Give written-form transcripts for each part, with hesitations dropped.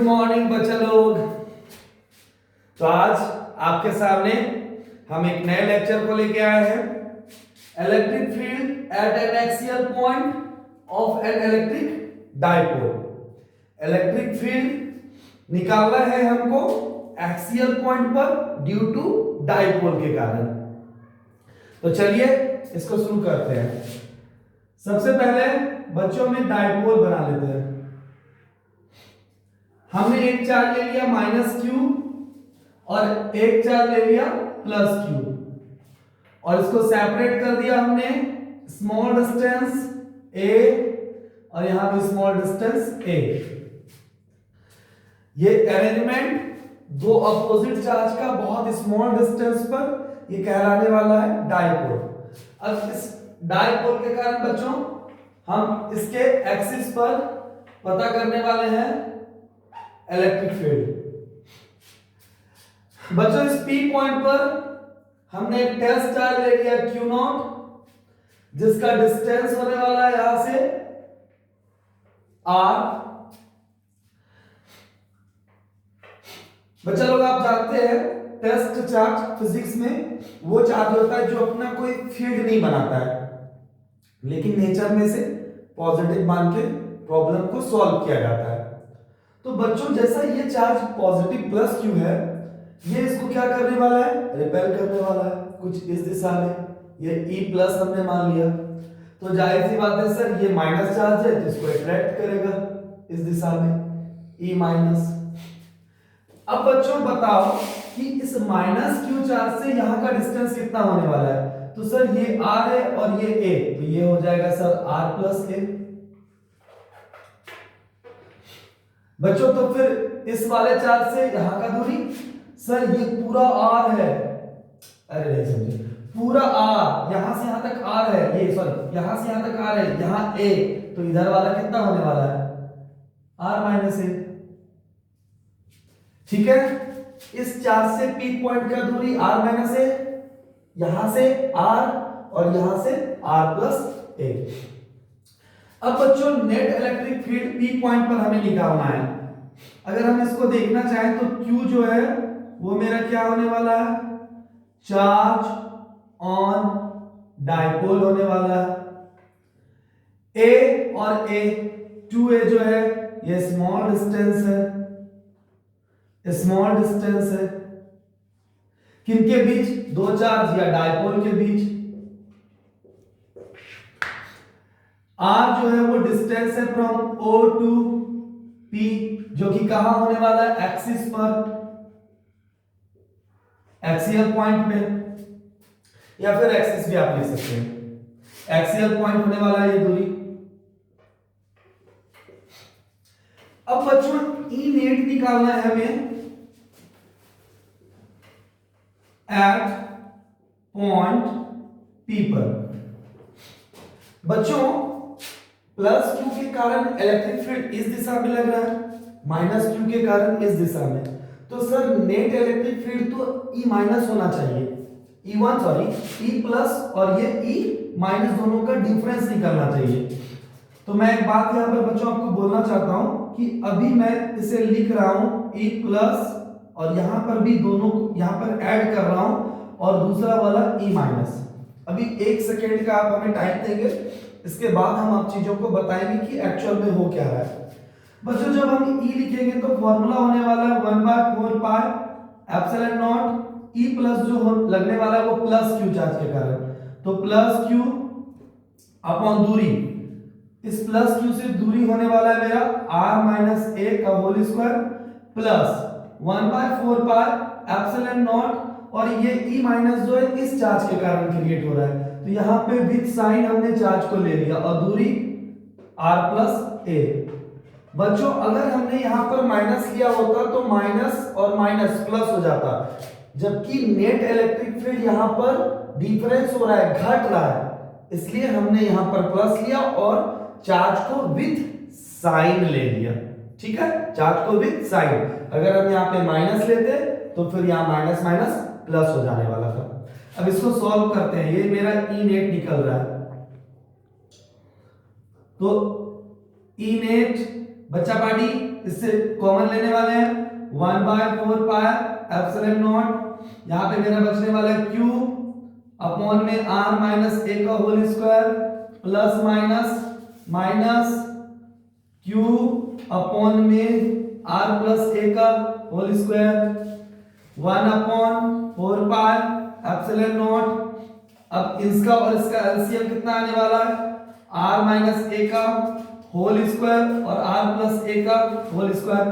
Morning बच्चा लोग। तो आज आपके सामने हम एक नए लेक्चर को लेके आए हैं, electric field at N axial point of an electric dipole. Electric field निकालना है हमको एक्सियल पॉइंट पर ड्यू टू डाइपोल के कारण। तो चलिए इसको शुरू करते हैं। सबसे पहले बच्चों में डाइपोल बना लेते हैं। हमने एक चार्ज ले लिया माइनस क्यू और एक चार्ज ले लिया प्लस क्यू और इसको सेपरेट कर दिया हमने स्मॉल डिस्टेंस ए और यहां भी स्मॉल डिस्टेंस ए। ये अरेंजमेंट दो अपोजिट चार्ज का बहुत स्मॉल डिस्टेंस पर ये कहलाने वाला है डाइपोल। अब इस डाइपोल के कारण बच्चों हम इसके एक्सिस पर पता करने वाले हैं इलेक्ट्रिक फील्ड। बच्चों इस P पॉइंट पर हमने एक टेस्ट चार्ज ले लिया Q नॉट, जिसका डिस्टेंस होने वाला है यहां से R। बच्चा लोग आप जानते हैं टेस्ट चार्ज फिजिक्स में वो चार्ज होता है जो अपना कोई फील्ड नहीं बनाता है, लेकिन नेचर में से पॉजिटिव मान के प्रॉब्लम को सॉल्व किया जाता है। तो बच्चों जैसा ये चार्ज पॉजिटिव प्लस क्यू है, ये इसको क्या करने वाला है, रिपेल करने वाला है कुछ इस दिशा में। ये E प्लस हमने मान लिया, तो जाहिर सी बात है सर ये माइनस चार्ज है तो इसको अट्रैक्ट करेगा इस दिशा में E माइनस। अब बच्चों बताओ कि इस माइनस क्यू चार्ज से यहां का डिस्टेंस कितना होने वाला है। तो सर ये R है और ये A, तो ये हो जाएगा सर R प्लस A। बच्चों तो फिर इस वाले चार्ज से यहां का दूरी, सर ये पूरा R है, अरे नहीं समझे, पूरा R यहां से यहां तक R है, ये सॉरी यहां से यहां तक R है, यहां A, तो इधर वाला कितना होने वाला है R माइनस A। ठीक है, इस चार्ज से P पॉइंट का दूरी R माइनस A, यहां से R और यहां से R प्लस A। अब बच्चों net electric field P point पर हमें निकालना है। अगर हम इसको देखना चाहें तो Q जो है वो मेरा क्या होने वाला है, चार्ज ऑन डाइपोल होने वाला है। A और A, 2A जो है ये स्मॉल डिस्टेंस है, स्मॉल डिस्टेंस है किनके बीच, दो चार्ज या डाइपोल के बीच। R जो है वो डिस्टेंस है फ्रॉम O टू P, जो कि कहां होने वाला है, एक्सिस पर, एक्सियल पॉइंट पे, या फिर एक्सिस भी आप लिख सकते हैं। एक्सियल पॉइंट होने वाला है ये दूरी। अब बच्चों E नेट निकालना है हमें एट पॉइंट P पर। बच्चों प्लस क्यू के कारण इलेक्ट्रिक फील्ड इस दिशा में लग रहा है, माइनस क्यू के कारण इस दिशा में, तो सर नेट इलेक्ट्रिक फील्ड तो E माइनस होना चाहिए, E1 सॉरी E प्लस और ये E माइनस दोनों का डिफरेंस निकलना चाहिए। तो मैं एक बात यहां पर बच्चों आपको बोलना चाहता हूं कि अभी मैं इसे लिख रहा हूं E प्लस और यहां पर भी दोनों को यहां पर ऐड कर रहा हूं और दूसरा वाला E माइनस। अभी एक सेकेंड का आप हमें टाइम देंगे, इसके बाद हम आप चीजों को बताएंगे कि एक्चुअल में हो क्या रहा है। बच्चों जब हम E लिखेंगे तो फॉर्मूला होने वाला है 1/4 pi epsilon not E plus जो लगने वाला है वो प्लस क्यू चार्ज के कारण, तो प्लस क्यू अपॉन दूरी, इस प्लस क्यू से दूरी होने वाला है मेरा R माइनस A का whole square plus 1/4 pi epsilon naught, और ये E माइनस जो है इस चार्ज के कारण क्रिएट हो रहा है, तो यहां पे विद साइन हमने चार्ज को ले लिया और दूरी R प्लस A। बच्चों अगर हमने यहां पर माइनस लिया होता तो माइनस और माइनस प्लस हो जाता, जबकि नेट इलेक्ट्रिक फील्ड यहां पर डिफरेंस हो रहा है, घट रहा है, इसलिए हमने यहां पर प्लस लिया और चार्ज को विद साइन ले लिया। ठीक है, चार्ज को विद साइन। अगर हम यहां पे माइनस लेते तो फिर यहां माइनस माइनस प्लस हो जाने वाला था। अब इसको सॉल्व करते हैं, ये मेरा E नेट निकल रहा है, तो E नेट बच्चा पार्टी इससे कॉमन लेने वाले हैं 1/4 पाई एप्सिलॉन नॉट, यहाँ पे मेरा बचने वाला है q अपॉन में r माइनस a का whole square plus minus q upon में r प्लस a का whole square 1/4 pi epsilon naught. अब इसका और इसका एलसीएम कितना आने वाला है, r माइनस a का होल स्क्वायर और r प्लस a का होल स्क्वायर।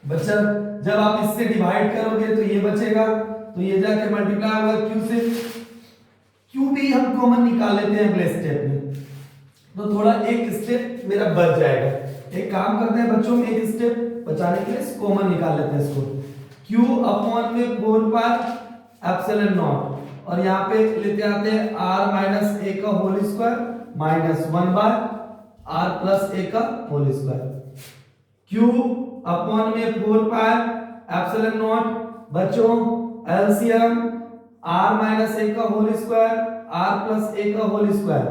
बच्चा जब आप इससे डिवाइड करोगे तो ये बचेगा, तो ये जाके मल्टीप्लाई होगा q से, q भी हम कॉमन निकाल लेते हैं अगले स्टेप में, तो थोड़ा एक स्टेप मेरा बच जाएगा। एक काम करते हैं बच्चों, में एक स्टेप बचाने के लिए कॉमन निकाल लेते हैं इसको, q अपॉन में 4 पाई एप्सिलॉन नॉट और यहाँ पे लेते आते हैं r माइनस a का whole square minus 1/r plus a का होल स्क्वायर, q अपॉन में 4 पाई एप्सिलॉन नॉट। बच्चों एलसीएम r माइनस a का whole square r plus a का होल स्क्वायर,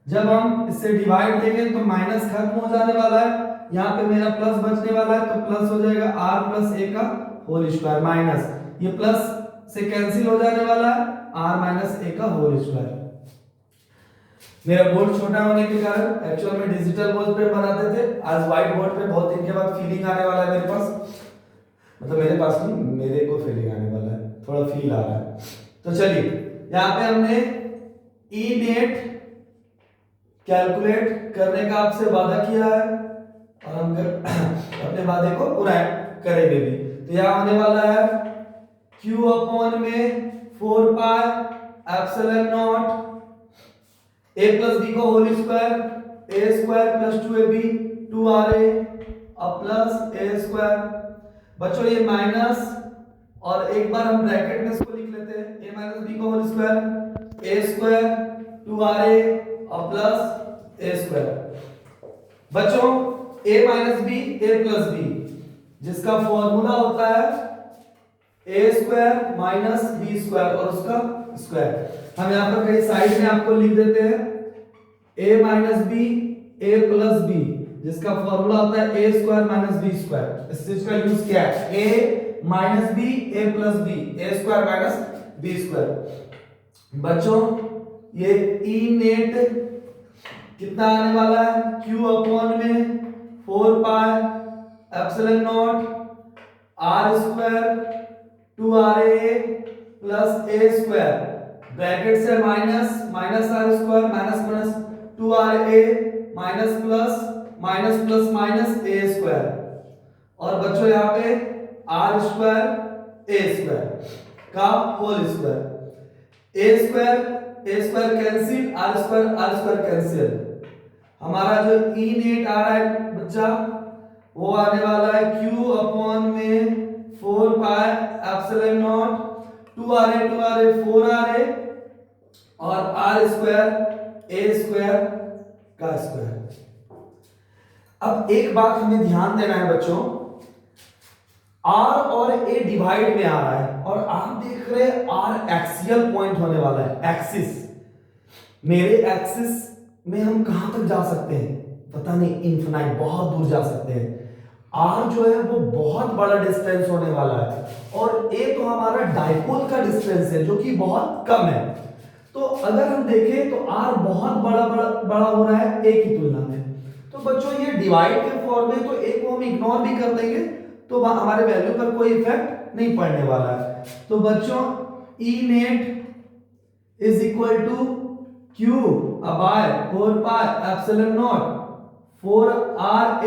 जब हम इससे डिवाइड देंगे तो माइनस खत्म हो जाने वाला है, यहाँ पे मेरा प्लस बचने वाला है, तो प्लस हो जाएगा r प्लस a का होल स्क्वायर माइनस ये प्लस से कैंसिल हो जाने वाला है r माइनस a का होल स्क्वायर। मेरा बोर्ड छोटा होने के कारण एक्चुअल में डिजिटल बोर्ड पे बनाते थे, आज व्हाइट बोर्ड पे बहुत दिन के बाद फीलिंग आने वाला है मेरे पास, मतलब मेरे पास नहीं, मेरे को फीलिंग आने वाला है, थोड़ा फील आ रहा है। तो चलिए यहाँ पे हमने ई नेट कैलकुलेट करने का आपसे वादा किया है और हम अपने वादे को पूरा करेंगे भी। तो यहाँ होने वाला है q अपॉन में 4 pi epsilon naught a plus b का whole square a square plus 2ab 2ra और प्लस a स्क्वायर। बच्चों ये माइनस और एक बार हम ब्रैकेट में इसको लिख लेते हैं a माइनस b का whole square a square 2ra और प्लस a स्क्वायर। बच्चों a minus b a plus b जिसका फॉर्मूला होता है a square minus b square और उसका स्क्वायर। हम यहाँ पर कहीं साइड में आपको लिख देते हैं a minus b a plus b जिसका फॉर्मूला होता है a square minus b square. इस चीज का यूज क्या है, a minus b a plus b a square minus b square. बच्चों ये e नेट कितना आने वाला है, q अपॉन में 4 pi epsilon naught r square 2ra plus a square bracket से minus r square minus 2ra minus plus minus a square और बच्चों यहाँ पे r स्क्वायर a स्क्वायर का whole square. a square cancel, r square cancel. हमारा जो e net आ रहा है बच्चा वो आने वाला है q अपॉन में 4 pi epsilon not 2ra 4ra और r स्क्वायर a स्क्वायर का स्क्वायर। अब एक बात हमें ध्यान देना है बच्चों, r और a डिवाइड में आ रहा है और आप देख रहे हैं r एक्सियल पॉइंट होने वाला है, एक्सिस। मेरे एक्सिस में हम कहां तक जा सकते हैं पता नहीं, इनफिनाइट, बहुत दूर जा सकते हैं। r जो है वो बहुत बड़ा डिस्टेंस होने वाला है और a तो हमारा डाइपोल का डिस्टेंस है जो कि बहुत कम है। तो अगर हम देखें तो r बहुत बड़ा हो रहा है a की तुलना में। तो बच्चों ये डिवाइड के फॉर्म में तो a को हम इग्नोर भी कर देंगे तो हमारे वैल्यू पर कोई इफेक्ट नहीं पड़ने वाला है। तो बच्चों e net is equal to q by 4 pi epsilon naught 4ra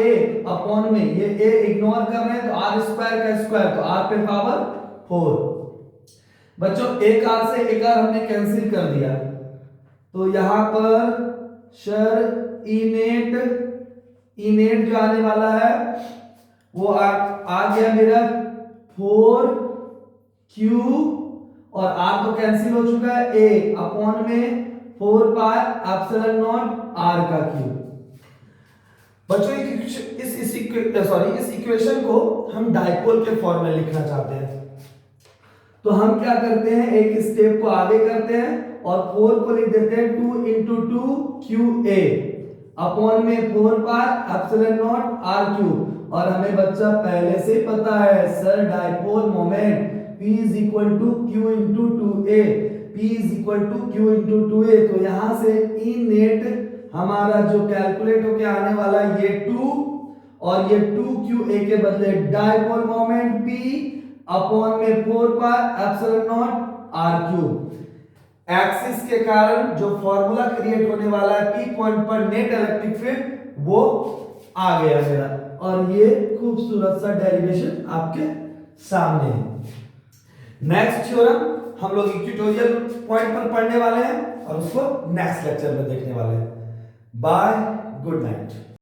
upon में ये a इग्नोर कर रहे हैं तो r स्क्वायर का स्क्वायर तो r पे पावर 4। बच्चों एक r से एक r हमने कैंसिल कर दिया तो यहां पर सर e नेट जो आने वाला है वो आ गया मेरा 4q और r तो कैंसिल हो चुका है a अपॉन में 4 पाई एप्सिलॉन नॉट r का क्यूब। बच्चों इस इक्वेशन को हम डाइपोल के फॉर्म में लिखना चाहते हैं तो हम क्या करते हैं, एक स्टेप को आगे करते हैं और 4 को लिख देते हैं 2 into 2 qa अपॉन में 4 pi epsilon naught r cube और हमें बच्चा पहले से ही पता है sir dipole moment P is equal to Q into 2A, P is equal to Q into 2A, तो यहाँ से E नेट हमारा जो कैलकुलेट होके आने वाला ये 2 और ये 2QA के बदले डाइपोल मोमेंट P अपॉन में 4 pi epsilon naught R cube. Axis के कारण जो फॉर्मूला क्रिएट होने वाला है P पॉइंट पर नेट इलेक्ट्रिक फील्ड वो आ गया मेरा, और ये खूबसूरत सा डेरिवेशन आपके सामने है। नेक्स्ट थ्योरम हम लोग इक्वेटोरियल पॉइंट पर पढ़ने वाले हैं और उसको नेक्स्ट लेक्चर में देखने वाले हैं। Bye, good night.